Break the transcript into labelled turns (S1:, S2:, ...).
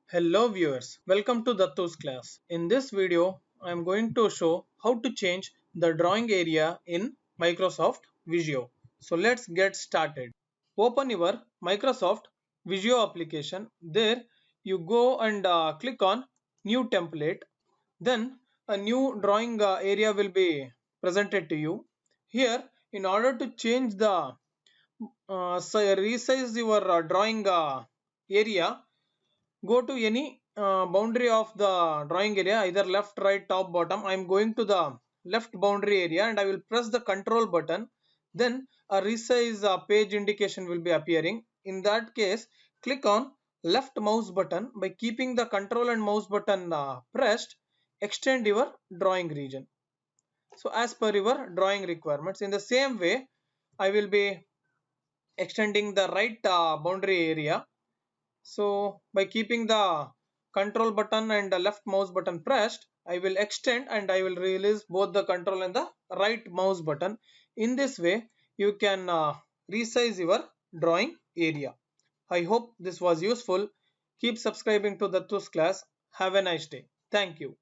S1: Hello viewers, welcome to Dattu's class. In this video, I am going to show how to change the drawing area in Microsoft Visio. So let's get started. Open your Microsoft Visio application. There you go and click on new template. Then a new drawing area will be presented to you. Here, in order to change the resize your drawing area, go to any boundary of the drawing area, either left, right, top, bottom. I am going to the left boundary area and I will press the control button. Then a resize page indication will be appearing. In that case, click on left mouse button. By keeping the control and mouse button pressed, extend your drawing region. So as per your drawing requirements, in the same way, I will be extending the right boundary area. So by keeping the control button and the left mouse button pressed, I will extend and I will release both the control and the right mouse button. In this way, you can resize your drawing area. I hope this was useful. Keep subscribing to Dattu's class. Have a nice day. Thank you.